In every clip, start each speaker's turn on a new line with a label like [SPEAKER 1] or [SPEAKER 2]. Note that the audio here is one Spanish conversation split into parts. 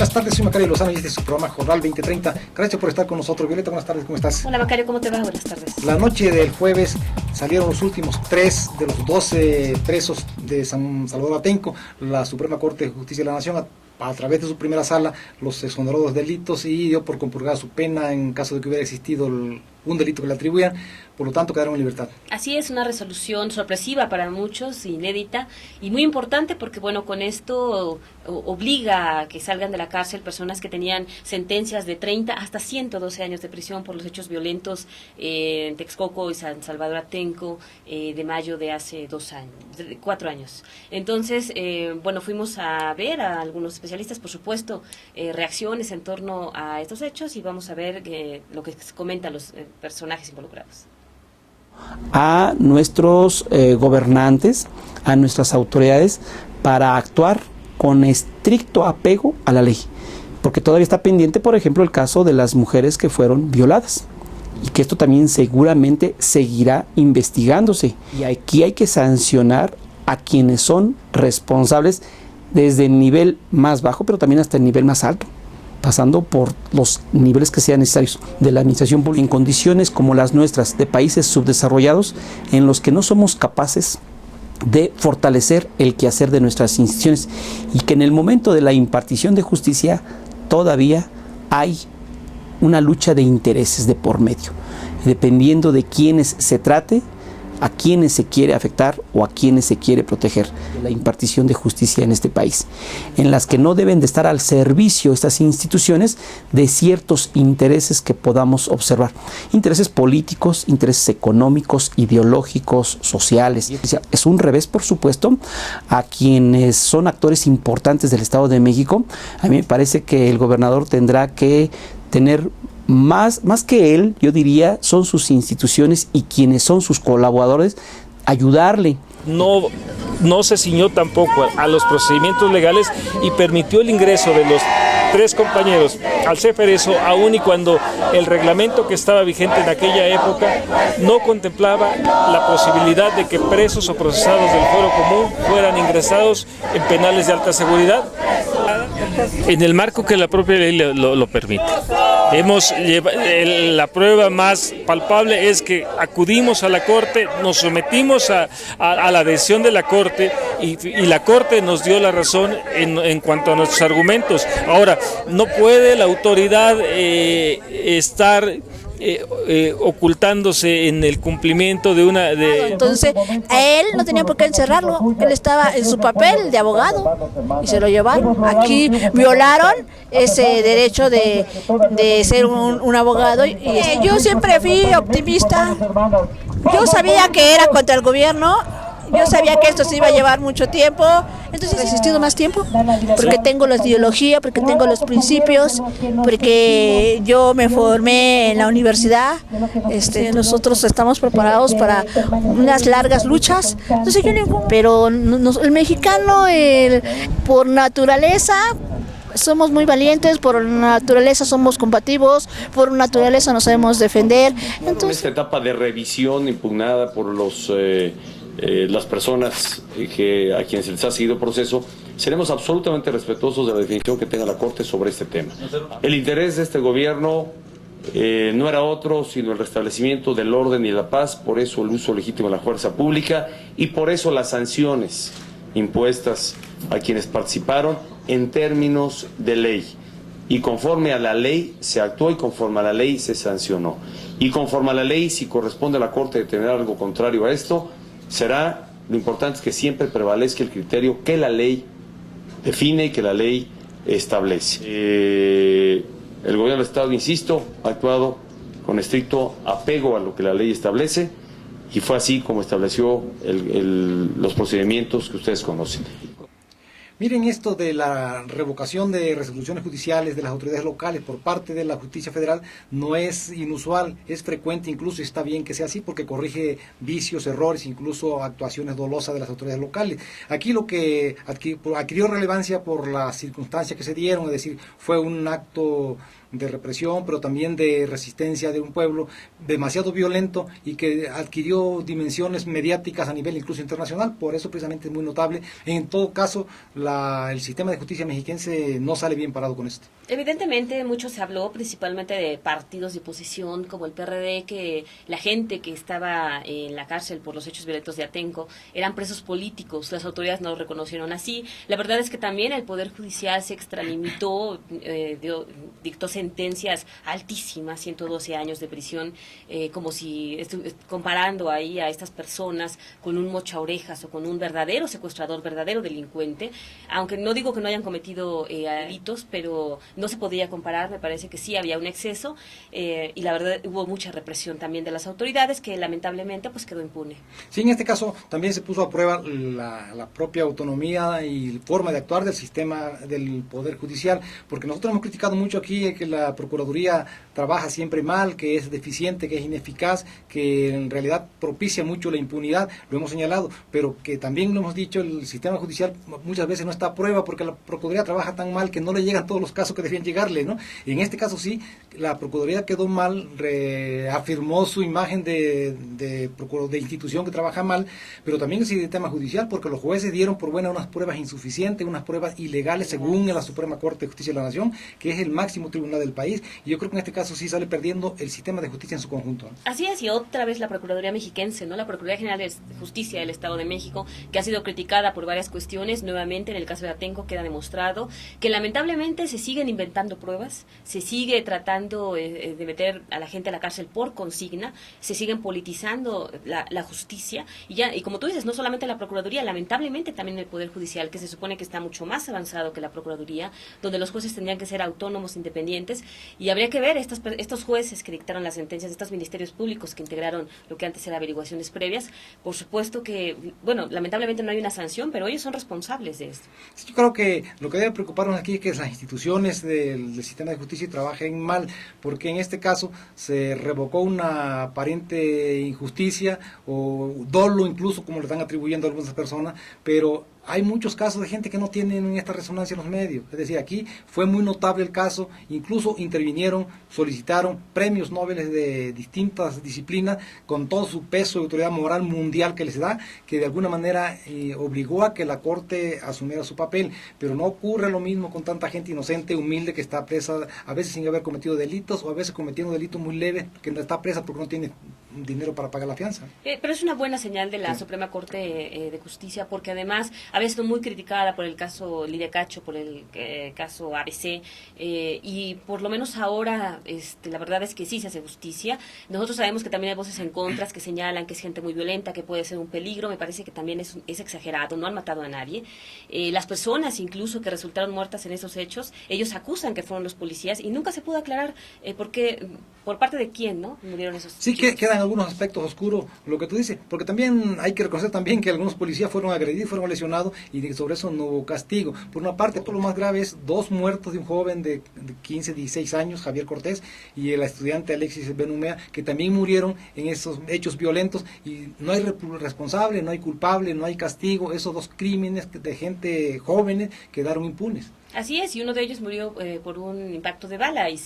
[SPEAKER 1] Buenas tardes, soy Macario Lozano y este es su programa Jornal 2030. Gracias por estar con nosotros. Violeta, buenas tardes, ¿cómo estás?
[SPEAKER 2] Hola Macario, ¿cómo te va? Buenas tardes.
[SPEAKER 1] La noche del jueves salieron los últimos 3 de los 12 presos de San Salvador Atenco. La Suprema Corte de Justicia de la Nación, a través de su primera sala, los exoneró de los delitos y dio por compurgada su pena en caso de que hubiera existido un delito que le atribuían. Por lo tanto, quedaron en libertad.
[SPEAKER 2] Así es, una resolución sorpresiva para muchos, inédita y muy importante porque, bueno, con esto obliga a que salgan de la cárcel personas que tenían sentencias de 30 hasta 112 años de prisión por los hechos violentos en Texcoco y San Salvador Atenco de mayo de hace 4 años. Entonces, bueno, fuimos a ver a algunos especialistas, por supuesto, reacciones en torno a estos hechos y vamos a ver lo que comentan los personajes involucrados.
[SPEAKER 3] A nuestros gobernantes, a nuestras autoridades, para actuar con estricto apego a la ley, porque todavía está pendiente, por ejemplo, el caso de las mujeres que fueron violadas, y que esto también seguramente seguirá investigándose, y aquí hay que sancionar a quienes son responsables desde el nivel más bajo, pero también hasta el nivel más alto, pasando por los niveles que sean necesarios de la administración pública, en condiciones como las nuestras, de países subdesarrollados, en los que no somos capaces de fortalecer el quehacer de nuestras instituciones, y que en el momento de la impartición de justicia todavía hay una lucha de intereses de por medio, dependiendo de quiénes se trate, a quienes se quiere afectar o a quienes se quiere proteger de la impartición de justicia en este país, en las que no deben de estar al servicio estas instituciones de ciertos intereses que podamos observar, intereses políticos, intereses económicos, ideológicos, sociales. Es un revés, por supuesto, a quienes son actores importantes del Estado de México. A mí me parece que el gobernador tendrá que tener más que él, yo diría, son sus instituciones y quienes son sus colaboradores, ayudarle.
[SPEAKER 4] No se ciñó tampoco a los procedimientos legales y permitió el ingreso de los 3 compañeros al Ceferezo, aun y cuando el reglamento que estaba vigente en aquella época no contemplaba la posibilidad de que presos o procesados del fuero común fueran ingresados en penales de alta seguridad, en el marco que la propia ley lo permite. La prueba más palpable es que acudimos a la Corte, nos sometimos a la adhesión de la Corte y la Corte nos dio la razón en cuanto a nuestros argumentos. Ahora, no puede la autoridad estar ocultándose en el cumplimiento de una...
[SPEAKER 5] Entonces, a él no tenía por qué encerrarlo, él estaba en su papel de abogado y se lo llevaron. Aquí violaron ese derecho de ser un abogado. Yo siempre fui optimista, yo sabía que era contra el gobierno. Yo sabía que esto se iba a llevar mucho tiempo, entonces he resistido más tiempo, porque tengo la ideología, porque tengo los principios, porque yo me formé en la universidad, nosotros estamos preparados para unas largas luchas, entonces pero el mexicano por naturaleza somos muy valientes, por naturaleza somos combativos, por naturaleza nos sabemos defender.
[SPEAKER 6] Entonces, esta etapa de revisión impugnada por las personas a quienes se les ha seguido proceso, seremos absolutamente respetuosos de la definición que tenga la Corte sobre este tema. El interés de este gobierno no era otro sino el restablecimiento del orden y la paz, por eso el uso legítimo de la fuerza pública y por eso las sanciones impuestas a quienes participaron en términos de ley. Y conforme a la ley se actuó y conforme a la ley se sancionó. Y conforme a la ley, si corresponde a la Corte determinar algo contrario a esto, lo importante es que siempre prevalezca el criterio que la ley define y que la ley establece. El gobierno del Estado, insisto, ha actuado con estricto apego a lo que la ley establece y fue así como estableció los procedimientos que ustedes conocen.
[SPEAKER 1] Miren, esto de la revocación de resoluciones judiciales de las autoridades locales por parte de la justicia federal no es inusual, es frecuente, incluso está bien que sea así porque corrige vicios, errores, incluso actuaciones dolosas de las autoridades locales. Aquí lo que adquirió relevancia por las circunstancias que se dieron, es decir, fue un acto de represión, pero también de resistencia de un pueblo demasiado violento y que adquirió dimensiones mediáticas a nivel incluso internacional. Por eso precisamente es muy notable. En todo caso, el sistema de justicia mexiquense no sale bien parado con esto.
[SPEAKER 2] Evidentemente, mucho se habló principalmente de partidos de oposición como el PRD, que la gente que estaba en la cárcel por los hechos violentos de Atenco eran presos políticos. Las autoridades no lo reconocieron así. La verdad es que también el Poder Judicial se extralimitó, dictó sentencias altísimas, 112 años de prisión, como si comparando ahí a estas personas con un mochaorejas o con un verdadero secuestrador, verdadero delincuente, aunque no digo que no hayan cometido delitos, pero no se podía comparar. Me parece que sí había un exceso, y la verdad hubo mucha represión también de las autoridades que lamentablemente pues quedó impune.
[SPEAKER 1] Sí, en este caso también se puso a prueba la propia autonomía y forma de actuar del sistema del Poder Judicial, porque nosotros hemos criticado mucho aquí que la Procuraduría trabaja siempre mal, que es deficiente, que es ineficaz, que en realidad propicia mucho la impunidad, lo hemos señalado, pero que también lo hemos dicho, el sistema judicial muchas veces no está a prueba porque la Procuraduría trabaja tan mal que no le llegan todos los casos que debían llegarle, ¿no? Y en este caso sí, la Procuraduría quedó mal, reafirmó su imagen de institución que trabaja mal, pero también el sistema judicial, porque los jueces dieron por buena unas pruebas insuficientes, unas pruebas ilegales según la Suprema Corte de Justicia de la Nación, que es el máximo tribunal del país, y yo creo que en este caso sí sale perdiendo el sistema de justicia en su conjunto, ¿no?
[SPEAKER 2] Así es, y otra vez la Procuraduría Mexiquense, ¿no? La Procuraduría General de Justicia del Estado de México, que ha sido criticada por varias cuestiones. Nuevamente en el caso de Atenco queda demostrado que lamentablemente se siguen inventando pruebas, se sigue tratando de meter a la gente a la cárcel por consigna, se siguen politizando la justicia, y como tú dices, no solamente la Procuraduría, lamentablemente también el Poder Judicial, que se supone que está mucho más avanzado que la Procuraduría, donde los jueces tendrían que ser autónomos, independientes, y habría que ver estos jueces que dictaron las sentencias, estos ministerios públicos que integraron lo que antes era averiguaciones previas. Por supuesto que, bueno, lamentablemente no hay una sanción, pero ellos son responsables de esto.
[SPEAKER 1] Yo creo que lo que debe preocuparnos aquí es que las instituciones del sistema de justicia trabajen mal, porque en este caso se revocó una aparente injusticia o dolo incluso, como le están atribuyendo a algunas personas, pero hay muchos casos de gente que no tienen esta resonancia en los medios. Es decir, aquí fue muy notable el caso, incluso intervinieron, solicitaron premios Nobel de distintas disciplinas, con todo su peso de autoridad moral mundial que les da, que de alguna manera obligó a que la Corte asumiera su papel, pero no ocurre lo mismo con tanta gente inocente, humilde, que está presa, a veces sin haber cometido delitos, o a veces cometiendo delitos muy leves, que no está presa porque no tiene dinero para pagar la fianza.
[SPEAKER 2] Pero es una buena señal de la Suprema Corte de Justicia, porque además había sido muy criticada por el caso Lidia Cacho, por el caso ABC, y por lo menos ahora la verdad es que sí se hace justicia. Nosotros sabemos que también hay voces en contra que señalan que es gente muy violenta, que puede ser un peligro. Me parece que también es exagerado, no han matado a nadie. Las personas incluso que resultaron muertas en esos hechos, ellos acusan que fueron los policías, y nunca se pudo aclarar por parte de quién, ¿no? Murieron esos
[SPEAKER 1] Sí, que quedan algunos aspectos oscuros, lo que tú dices, porque también hay que reconocer también que algunos policías fueron agredidos, fueron lesionados, y sobre eso no hubo castigo. Por una parte, por lo más grave es 2 muertos de un joven de 15, 16 años, Javier Cortés, y el estudiante Alexis Benumea, que también murieron en esos hechos violentos, y no hay responsable, no hay culpable, no hay castigo. Esos 2 crímenes de gente jóvenes quedaron impunes.
[SPEAKER 2] Así es, y uno de ellos murió por un impacto de bala, y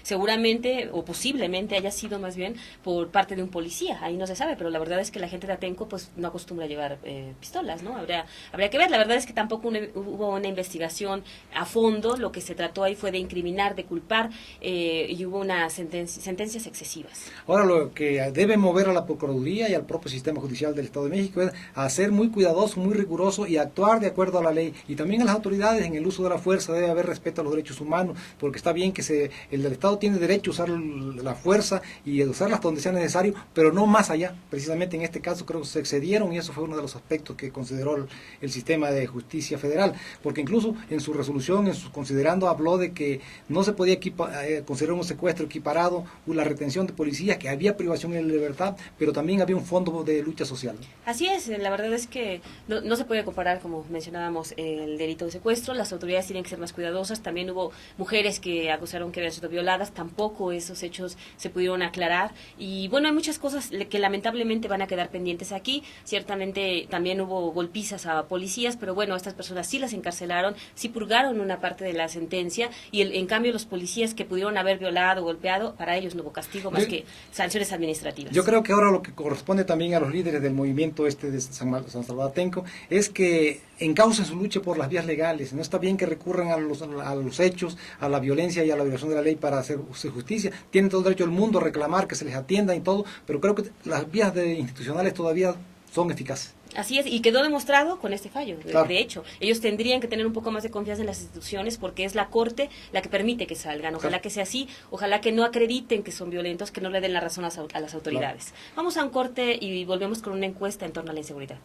[SPEAKER 2] seguramente o posiblemente haya sido más bien por parte de un policía. Ahí no se sabe, pero la verdad es que la gente de Atenco pues no acostumbra a llevar pistolas, ¿no? Habría que ver. La verdad es que tampoco hubo una investigación a fondo. Lo que se trató ahí fue de incriminar, de culpar, y hubo unas sentencias excesivas.
[SPEAKER 1] Ahora, lo que debe mover a la Procuraduría y al propio sistema judicial del Estado de México es a ser muy cuidadoso, muy riguroso, y actuar de acuerdo a la ley, y también a las autoridades en el uso de la fuerza. Debe haber respeto a los derechos humanos, porque está bien que el Estado tiene derecho a usar la fuerza y a usarla hasta donde sea necesario, pero no más allá. Precisamente en este caso creo que se excedieron, y eso fue uno de los aspectos que consideró el sistema de justicia federal, porque incluso en su resolución, considerando, habló de que no se podía considerar un secuestro equiparado la retención de policías, que había privación de libertad, pero también había un fondo de lucha social.
[SPEAKER 2] Así es, la verdad es que no se puede comparar, como mencionábamos, el delito de secuestro. Las autoridades tienen tienen que ser más cuidadosas. También hubo mujeres que acusaron que habían sido violadas, tampoco esos hechos se pudieron aclarar. Y bueno, hay muchas cosas que lamentablemente van a quedar pendientes aquí. Ciertamente también hubo golpizas a policías, pero bueno, estas personas sí las encarcelaron, sí purgaron una parte de la sentencia, y en cambio los policías que pudieron haber violado, golpeado, para ellos no hubo castigo más que sanciones administrativas.
[SPEAKER 1] Yo creo que ahora lo que corresponde también a los líderes del movimiento de San Salvador Atenco es que encaucen su lucha por las vías legales. No está bien que recurran a los hechos, a la violencia y a la violación de la ley para hacer justicia. Tienen todo el derecho del mundo a reclamar que se les atienda y todo, pero creo que las vías institucionales todavía son eficaces.
[SPEAKER 2] Así es, y quedó demostrado con este fallo.
[SPEAKER 1] Claro.
[SPEAKER 2] De hecho, ellos tendrían que tener un poco más de confianza en las instituciones, porque es la Corte la que permite que salgan. Ojalá
[SPEAKER 1] Claro.
[SPEAKER 2] que sea así, ojalá que no acrediten que son violentos, que no le den la razón a las autoridades. Vamos a un corte y volvemos con una encuesta en torno a la inseguridad.